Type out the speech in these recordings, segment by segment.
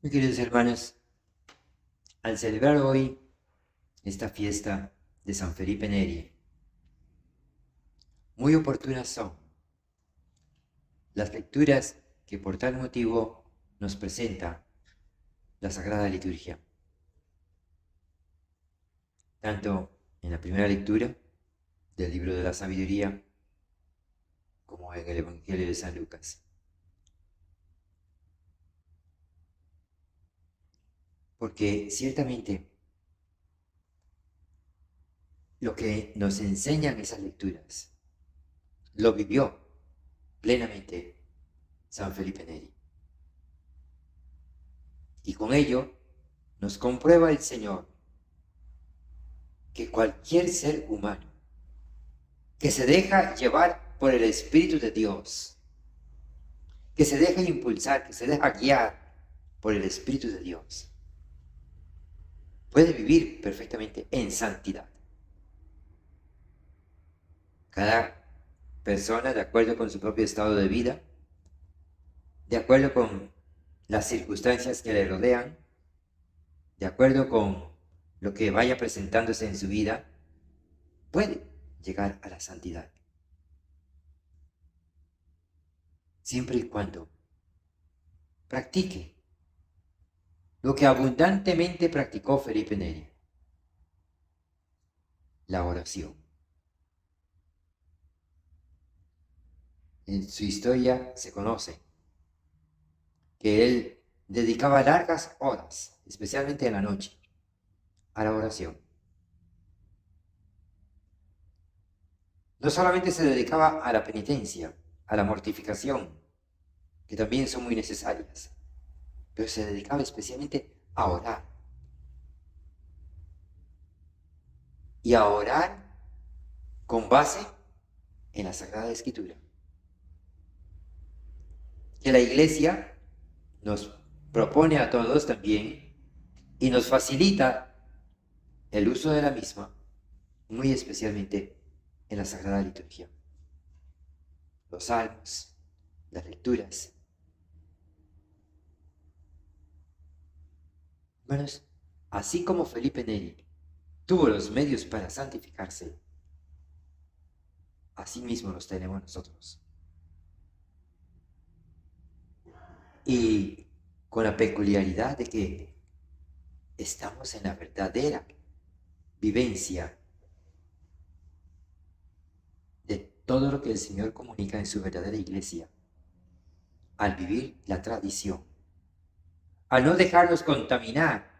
Mis queridos hermanos, al celebrar hoy esta fiesta de San Felipe Neri, muy oportunas son las lecturas que por tal motivo nos presenta la Sagrada Liturgia. Tanto en la primera lectura del libro de la Sabiduría como en el Evangelio de San Lucas. Porque ciertamente lo que nos enseñan esas lecturas lo vivió plenamente San Felipe Neri. Y con ello nos comprueba el Señor que cualquier ser humano que se deja llevar por el Espíritu de Dios, que se deja impulsar, que se deja guiar por el Espíritu de Dios, puede vivir perfectamente en santidad. Cada persona, de acuerdo con su propio estado de vida, de acuerdo con las circunstancias que le rodean, de acuerdo con lo que vaya presentándose en su vida, puede llegar a la santidad. Siempre y cuando practique lo que abundantemente practicó Felipe Neri, la oración. En su historia se conoce que él dedicaba largas horas, especialmente en la noche, a la oración. No solamente se dedicaba a la penitencia, a la mortificación, que también son muy necesarias, pero se dedicaba especialmente a orar. Y a orar con base en la Sagrada Escritura. Que la Iglesia nos propone a todos también y nos facilita el uso de la misma, muy especialmente en la Sagrada Liturgia. Los salmos, las lecturas. Hermanos, así como Felipe Neri tuvo los medios para santificarse, así mismo los tenemos nosotros. Y con la peculiaridad de que estamos en la verdadera vivencia de todo lo que el Señor comunica en su verdadera iglesia, al vivir la tradición, al no dejarnos contaminar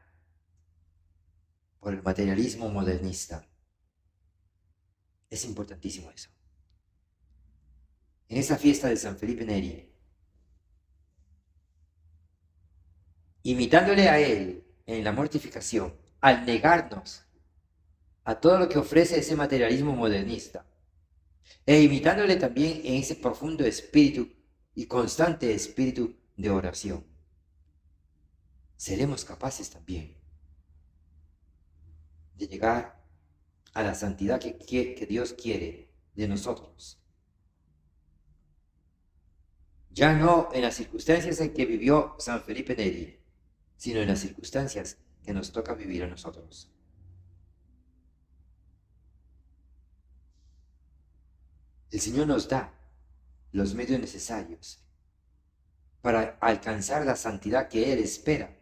por el materialismo modernista. Es importantísimo eso. En esa fiesta de San Felipe Neri, imitándole a él en la mortificación, al negarnos a todo lo que ofrece ese materialismo modernista, e imitándole también en ese profundo espíritu y constante espíritu de oración, seremos capaces también de llegar a la santidad que Dios quiere de nosotros. Ya no en las circunstancias en que vivió San Felipe Neri, sino en las circunstancias que nos toca vivir a nosotros. El Señor nos da los medios necesarios para alcanzar la santidad que Él espera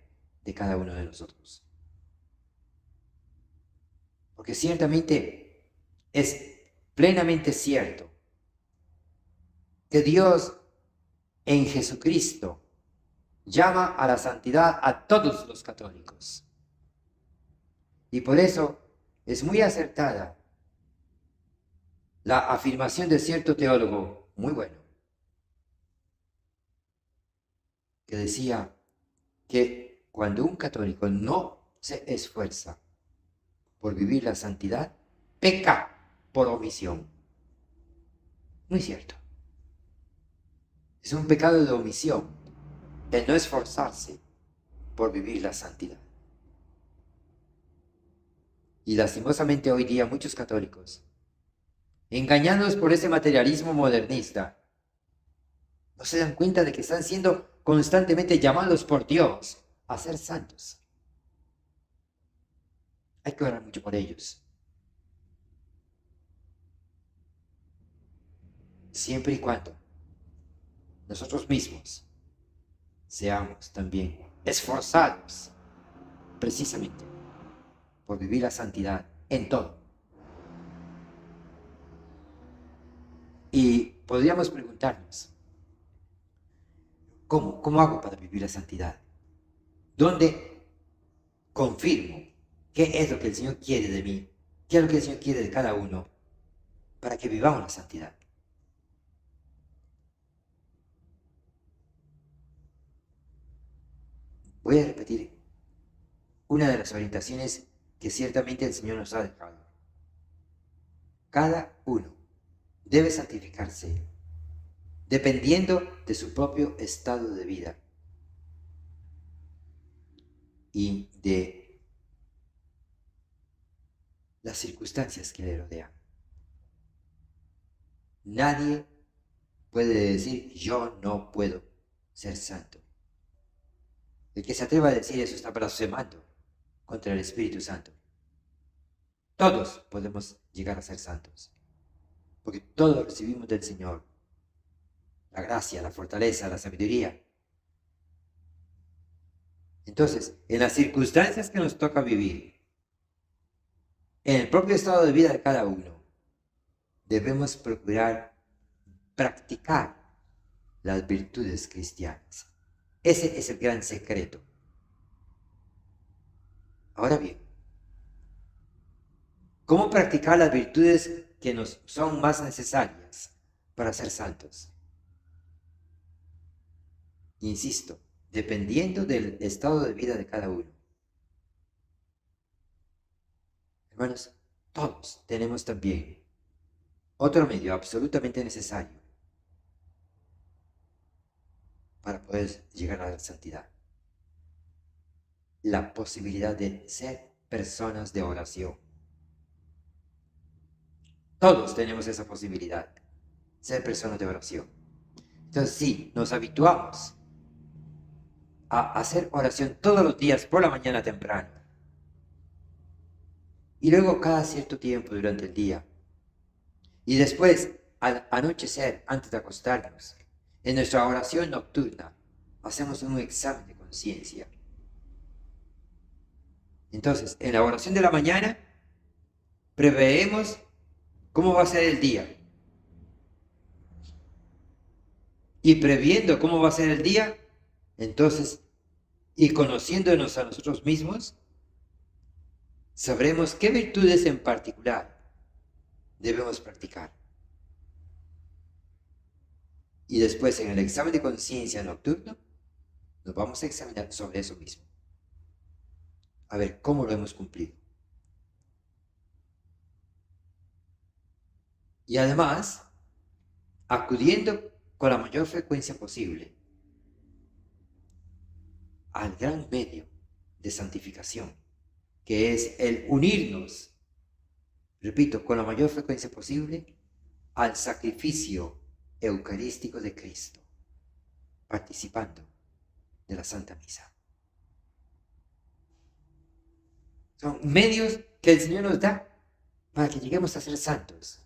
de cada uno de nosotros. Porque ciertamente es plenamente cierto que Dios en Jesucristo llama a la santidad a todos los católicos. Y por eso es muy acertada la afirmación de cierto teólogo muy bueno, que decía que cuando un católico no se esfuerza por vivir la santidad, peca por omisión. Muy cierto. Es un pecado de omisión el no esforzarse por vivir la santidad. Y lastimosamente hoy día muchos católicos, engañados por ese materialismo modernista, no se dan cuenta de que están siendo constantemente llamados por Dios a ser santos. Hay que orar mucho por ellos. Siempre y cuando nosotros mismos seamos también esforzados precisamente por vivir la santidad en todo. Y podríamos preguntarnos, ¿cómo hago para vivir la santidad? ¿Dónde confirmo qué es lo que el Señor quiere de mí? ¿Qué es lo que el Señor quiere de cada uno para que vivamos la santidad? Voy a repetir una de las orientaciones que ciertamente el Señor nos ha dejado. Cada uno debe santificarse dependiendo de su propio estado de vida y de las circunstancias que le rodean. Nadie puede decir, yo no puedo ser santo. El que se atreva a decir eso está blasfemando contra el Espíritu Santo. Todos podemos llegar a ser santos, porque todos recibimos del Señor la gracia, la fortaleza, la sabiduría. Entonces, en las circunstancias que nos toca vivir, en el propio estado de vida de cada uno, debemos procurar practicar las virtudes cristianas. Ese es el gran secreto. Ahora bien, ¿cómo practicar las virtudes que nos son más necesarias para ser santos? Insisto, dependiendo del estado de vida de cada uno. Hermanos, todos tenemos también otro medio absolutamente necesario para poder llegar a la santidad. La posibilidad de ser personas de oración. Todos tenemos esa posibilidad, ser personas de oración. Entonces, si nos habituamos a hacer oración todos los días por la mañana temprano, y luego cada cierto tiempo durante el día, y después al anochecer, antes de acostarnos, en nuestra oración nocturna, hacemos un examen de conciencia. Entonces, en la oración de la mañana, preveemos cómo va a ser el día. Y previendo cómo va a ser el día, entonces, y conociéndonos a nosotros mismos, sabremos qué virtudes en particular debemos practicar. Y después, en el examen de conciencia nocturno, nos vamos a examinar sobre eso mismo. A ver cómo lo hemos cumplido. Y además, acudiendo con la mayor frecuencia posible al gran medio de santificación, que es el unirnos, repito, con la mayor frecuencia posible al sacrificio eucarístico de Cristo, participando de la Santa Misa. Son medios que el Señor nos da para que lleguemos a ser santos,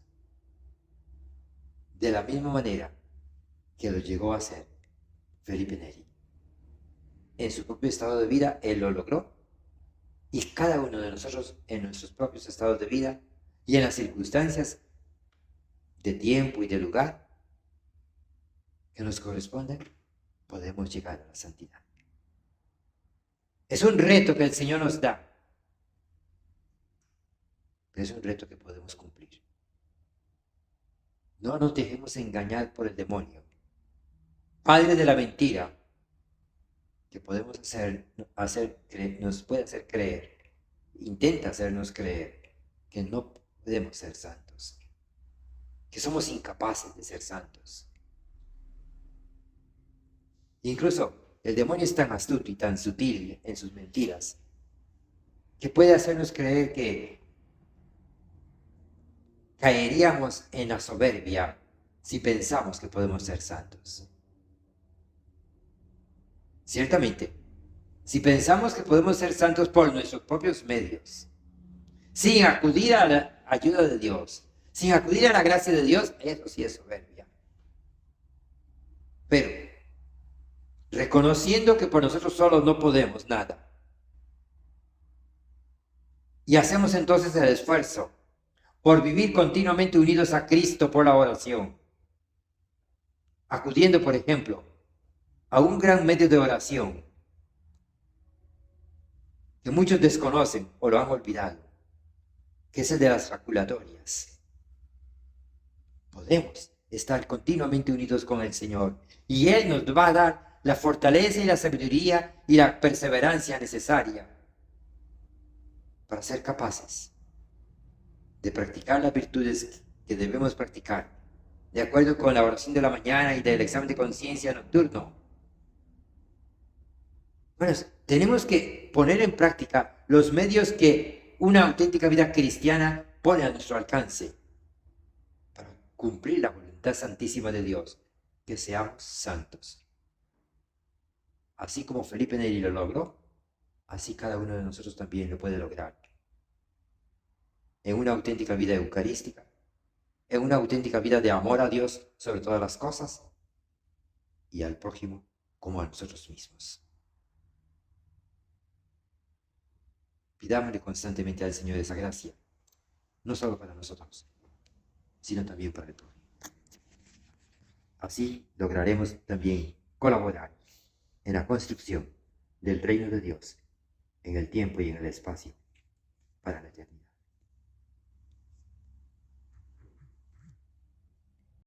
de la misma manera que lo llegó a hacer Felipe Neri. En su propio estado de vida, él lo logró, y cada uno de nosotros en nuestros propios estados de vida y en las circunstancias de tiempo y de lugar que nos corresponden, podemos llegar a la santidad. Es un reto que el Señor nos da, pero es un reto que podemos cumplir. No nos dejemos engañar por el demonio, padre de la mentira, que podemos nos puede hacer creer, intenta hacernos creer que no podemos ser santos, que somos incapaces de ser santos. Incluso el demonio es tan astuto y tan sutil en sus mentiras que puede hacernos creer que caeríamos en la soberbia si pensamos que podemos ser santos. Ciertamente, Si pensamos que podemos ser santos por nuestros propios medios, sin acudir a la ayuda de Dios, sin acudir a la gracia de Dios, eso sí es soberbia. Pero, reconociendo que por nosotros solos no podemos nada, y hacemos entonces el esfuerzo por vivir continuamente unidos a Cristo por la oración, acudiendo, por ejemplo, a un gran medio de oración que muchos desconocen o lo han olvidado, que es el de las jaculatorias. Podemos estar continuamente unidos con el Señor y Él nos va a dar la fortaleza y la sabiduría y la perseverancia necesaria para ser capaces de practicar las virtudes que debemos practicar, de acuerdo con la oración de la mañana y del examen de conciencia nocturno. Bueno, tenemos que poner en práctica los medios que una auténtica vida cristiana pone a nuestro alcance para cumplir la voluntad santísima de Dios, que seamos santos. Así como Felipe Neri lo logró, así cada uno de nosotros también lo puede lograr. En una auténtica vida eucarística, en una auténtica vida de amor a Dios sobre todas las cosas y al prójimo como a nosotros mismos. Pidámosle constantemente al Señor esa gracia, no solo para nosotros, sino también para el prójimo. Así lograremos también colaborar en la construcción del reino de Dios en el tiempo y en el espacio para la eternidad.